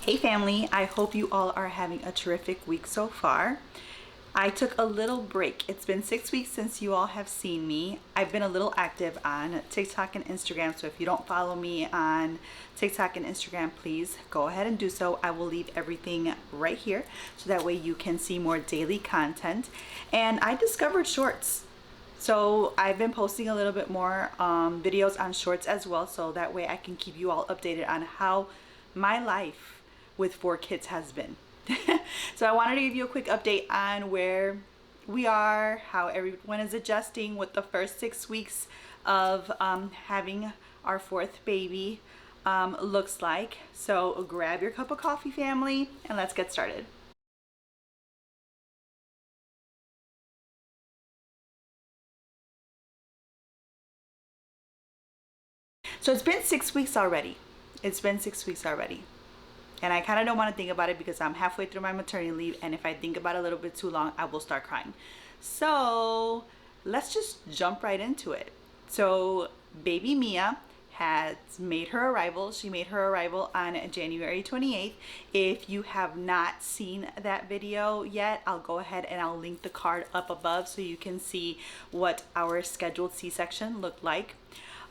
Hey family, I hope you all are having a terrific week so far. I took a little break. It's been 6 weeks since you all have seen me. I've been a little active on TikTok and Instagram, so if you don't follow me on TikTok and Instagram, please go ahead and do so. I will leave everything right here so that way you can see more daily content. And I discovered shorts. So I've been posting a little bit more videos on shorts as well, so that way I can keep you all updated on how my life with 4 kids has been. So I wanted to give you a quick update on where we are, how everyone is adjusting, what the first 6 weeks of having our 4th baby looks like. So grab your cup of coffee, family, and let's get started. So it's been 6 weeks already. It's been 6 weeks already. And I kind of don't want to think about it because I'm halfway through my maternity leave, and if I think about it a little bit too long, I will start crying. So let's just jump right into it. So baby Mia has made her arrival. She made her arrival on January 28th. If you have not seen that video yet, I'll go ahead and I'll link the card up above so you can see what our scheduled C-section looked like.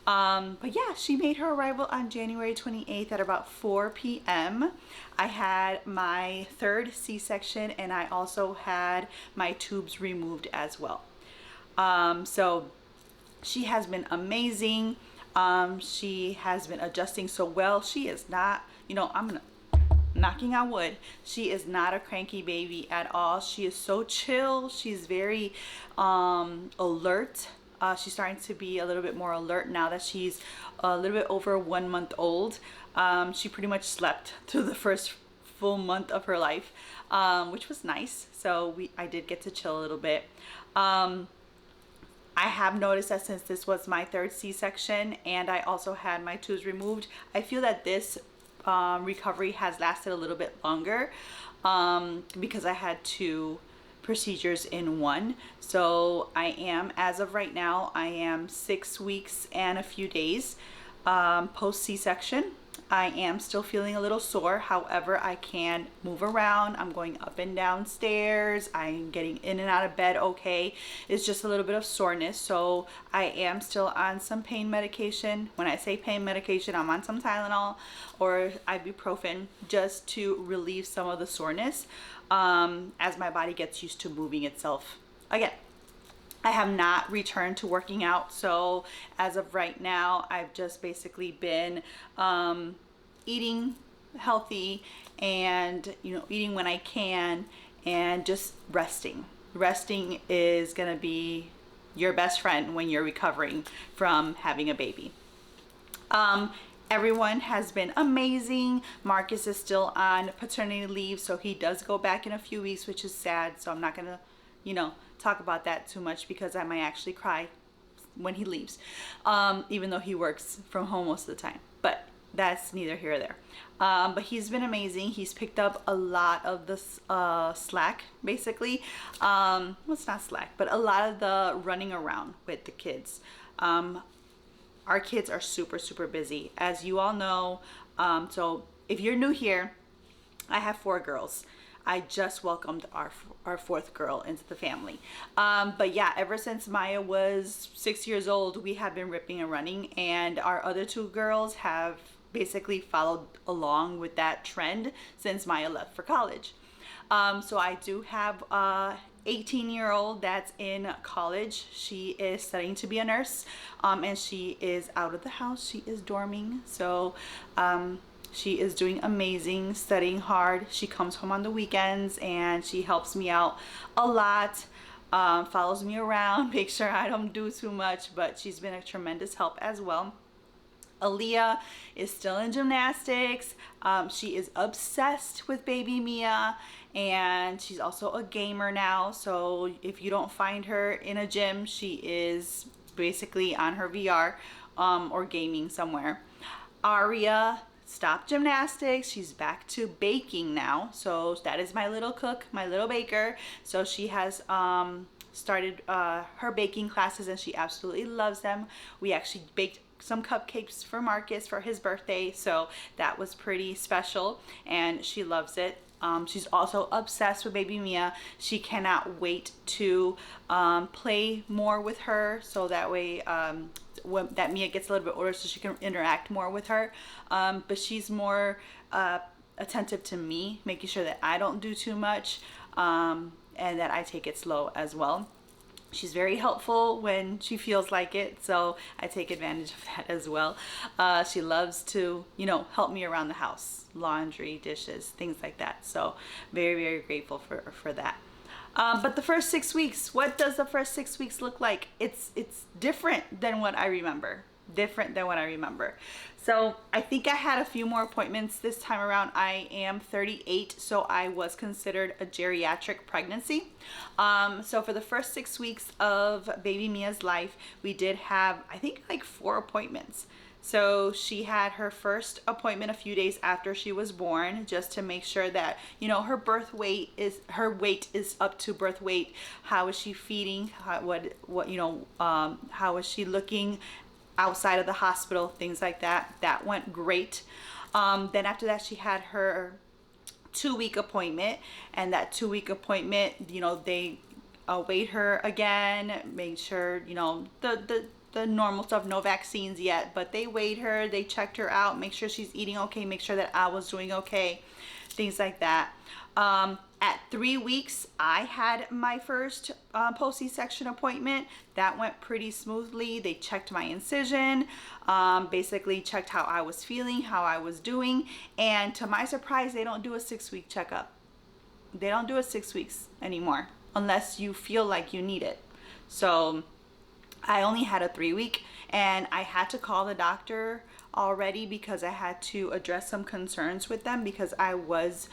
But yeah, she made her arrival on January 28th at about 4 p.m. I had my 3rd C-section, and I also had my tubes removed as well. So she has been amazing. She has been adjusting so well. She is not, knocking on wood, she is not a cranky baby at all. She is so chill. She's very alert. She's starting to be a little bit more alert now that she's a little bit over 1 month old. She pretty much slept through the first full month of her life, which was nice. So I did get to chill a little bit. I have noticed that since this was my 3rd C-section and I also had my tubes removed, I feel that this recovery has lasted a little bit longer because I had 2 procedures in one. So I am, as of right now, I am 6 weeks and a few days post C-section. I am still feeling a little sore. However, I can move around. I'm going up and down stairs. I'm getting in and out of bed okay. It's just a little bit of soreness. So I am still on some pain medication. When I say pain medication, I'm on some Tylenol or ibuprofen just to relieve some of the soreness as my body gets used to moving itself again. I have not returned to working out, so as of right now, I've just basically been eating healthy and eating when I can and just resting. Resting is gonna be your best friend when you're recovering from having a baby. Everyone has been amazing. Marcus is still on paternity leave, so he does go back in a few weeks, which is sad. So I'm not gonna, talk about that too much because I might actually cry when he leaves, even though he works from home most of the time. But that's neither here or there. But he's been amazing. He's picked up a lot of the slack, basically. Well, it's not slack, but a lot of the running around with the kids. Our kids are super, super busy, as you all know. So if you're new here, I have 4 girls. I just welcomed our 4th girl into the family. But yeah, ever since Maya was 6 years old, we have been ripping and running, and our other 2 girls have basically followed along with that trend since Maya left for college. So I do have 18-year-old that's in college. She is studying to be a nurse, and she is out of the house. She is dorming, so she is doing amazing, studying hard. She comes home on the weekends and she helps me out a lot, follows me around, makes sure I don't do too much, but she's been a tremendous help as well. Aaliyah is still in gymnastics. She is obsessed with baby Mia, and she's also a gamer now. So if you don't find her in a gym, she is basically on her VR or gaming somewhere. Aria stopped gymnastics. She's back to baking now. So that is my little cook, my little baker. So she has started her baking classes and she absolutely loves them. We actually baked some cupcakes for Marcus for his birthday, so that was pretty special, and she loves it. She's also obsessed with baby Mia. She cannot wait to play more with her, so that way when that Mia gets a little bit older, so she can interact more with her. But she's more attentive to me, making sure that I don't do too much, and that I take it slow as well. She's very helpful when she feels like it, so I take advantage of that as well. She loves to, help me around the house, laundry, dishes, things like that. So very, very grateful for that. But the first 6 weeks, what does the first 6 weeks look like? It's different than what I remember. So I think I had a few more appointments this time around. I am 38, so I was considered a geriatric pregnancy. So for the first 6 weeks of baby Mia's life, we did have, I think, like 4 appointments. So she had her first appointment a few days after she was born, just to make sure that, her her weight is up to birth weight. How is she feeding? How is she looking outside of the hospital, things like that. That went great. Then after that, she had her 2-week appointment, and that 2-week appointment, they weighed her again, made sure, the normal stuff, no vaccines yet, but they weighed her, they checked her out, make sure she's eating okay, make sure that I was doing okay, things like that. At 3 weeks, I had my first post C-section appointment. That went pretty smoothly. They checked my incision, basically checked how I was feeling, how I was doing, and to my surprise, they don't do a 6-week checkup. They don't do it 6 weeks anymore unless you feel like you need it. So I only had a 3-week, and I had to call the doctor already because I had to address some concerns with them because I was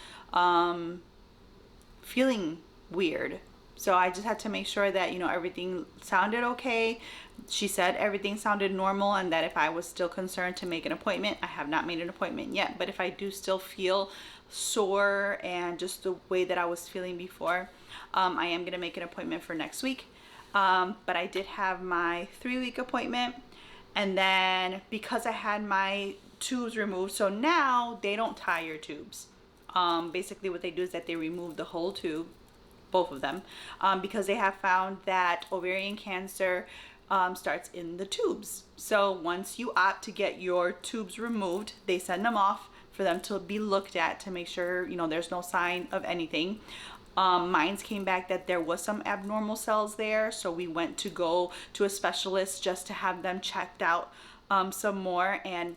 feeling weird. So I just had to make sure that, everything sounded okay. She said everything sounded normal, and that if I was still concerned to make an appointment. I have not made an appointment yet, but if I do still feel sore and just the way that I was feeling before, I am going to make an appointment for next week. But I did have my 3-week appointment, and then because I had my tubes removed, so now they don't tie your tubes. Basically what they do is that they remove the whole tube, both of them, because they have found that ovarian cancer starts in the tubes. So once you opt to get your tubes removed, they send them off for them to be looked at to make sure, there's no sign of anything. Mine's came back that there was some abnormal cells there, so we went to go to a specialist just to have them checked out some more, and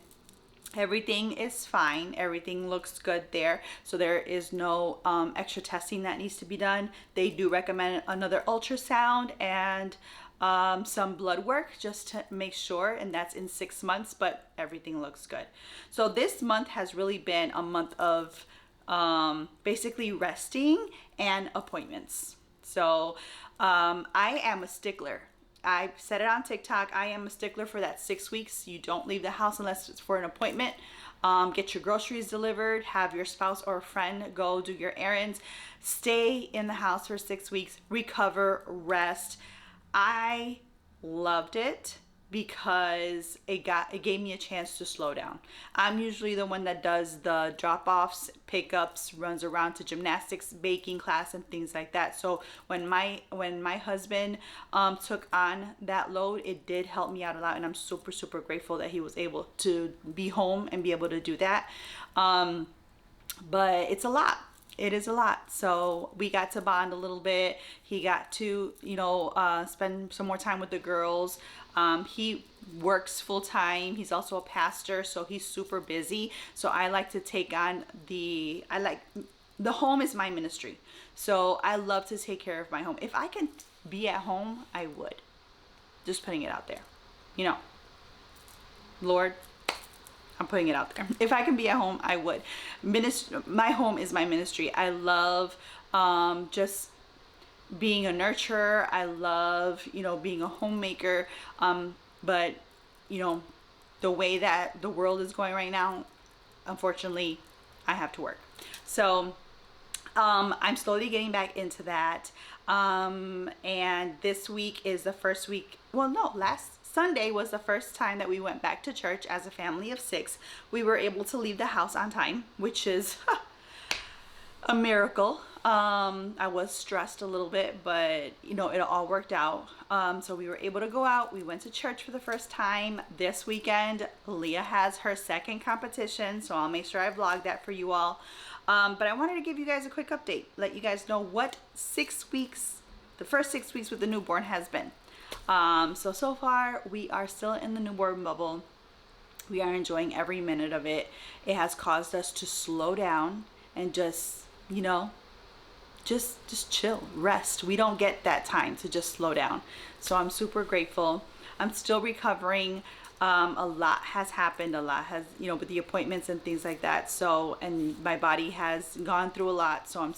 everything is fine. Everything looks good there, so there is no extra testing that needs to be done. They do recommend another ultrasound and some blood work just to make sure, and that's in 6 months, but everything looks good. So this month has really been a month of basically resting and appointments. So I am a stickler. I said it on TikTok. I am a stickler for that 6 weeks. You don't leave the house unless it's for an appointment. Get your groceries delivered. Have your spouse or a friend go do your errands. Stay in the house for 6 weeks. Recover, rest. I loved it because it gave me a chance to slow down. I'm usually the one that does the drop-offs, pickups, runs around to gymnastics, baking class, and things like that. So when my husband took on that load, it did help me out a lot, and I'm super, super grateful that he was able to be home and be able to do that. But it's a lot. It is a lot. So we got to bond a little bit. He got to, spend some more time with the girls. He works full time. He's also a pastor, so he's super busy. So I like to take on the home is my ministry. So I love to take care of my home. If I can be at home, I would. Just putting it out there. Lord, I'm putting it out there. If I can be at home, I would. My home is my ministry. I love just being a nurturer. I love, being a homemaker. But, the way that the world is going right now, unfortunately, I have to work. So I'm slowly getting back into that. And this week is the first week. Well, no, last Sunday was the first time that we went back to church as a family of 6. We were able to leave the house on time, which is a miracle. I was stressed a little bit, but you know, it all worked out. So we were able to go out. We went to church for the first time this weekend. Leah has her second competition, so I'll make sure I vlog that for you all. But I wanted to give you guys a quick update, let you guys know what 6 weeks, the first 6 weeks with the newborn has been. So far we are still in the newborn bubble. We are enjoying every minute of it. It has caused us to slow down and just, you know, just chill, rest. We don't get that time to just slow down. So I'm super grateful. I'm still recovering. A lot has happened. A lot has, you know, with the appointments and things like that. So, and my body has gone through a lot. So I'm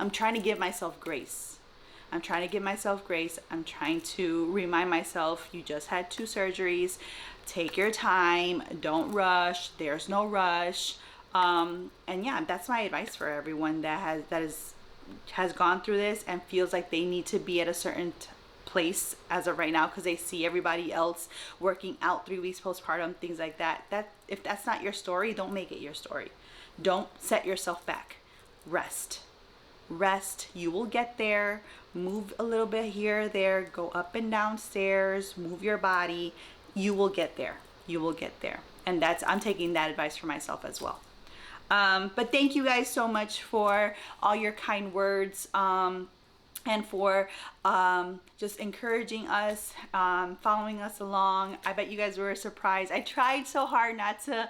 trying to give myself grace. I'm trying to give myself grace. I'm trying to remind myself, you just had 2 surgeries. Take your time. Don't rush. There's no rush. And yeah, that's my advice for everyone that has gone through this and feels like they need to be at a certain place as of right now because they see everybody else working out 3 weeks postpartum, things like that. If that's not your story, don't make it your story. Don't set yourself back. Rest. You will get there. Move a little bit here or there. Go up and down stairs. Move your body. You will get there. And I'm taking that advice for myself as well. But thank you guys so much for all your kind words, and for just encouraging us, following us along. I bet you guys were surprised. I tried so hard not to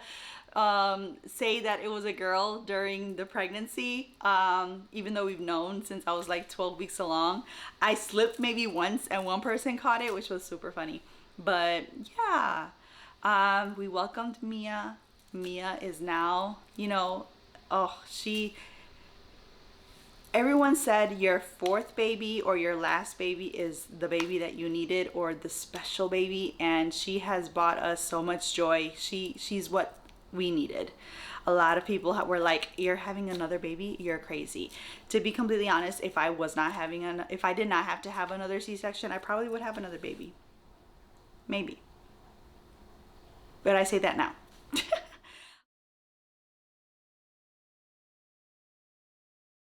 say that it was a girl during the pregnancy, even though we've known since I was like 12 weeks along. I slipped maybe once and one person caught it, which was super funny. But yeah, we welcomed Mia. Mia is now, you know, everyone said your 4th baby or your last baby is the baby that you needed, or the special baby, and she has brought us so much joy. She's what we needed. A lot of people were like, you're having another baby, you're crazy. To be completely honest, if I did not have to have another C-section, I probably would have another baby. Maybe. But I say that now.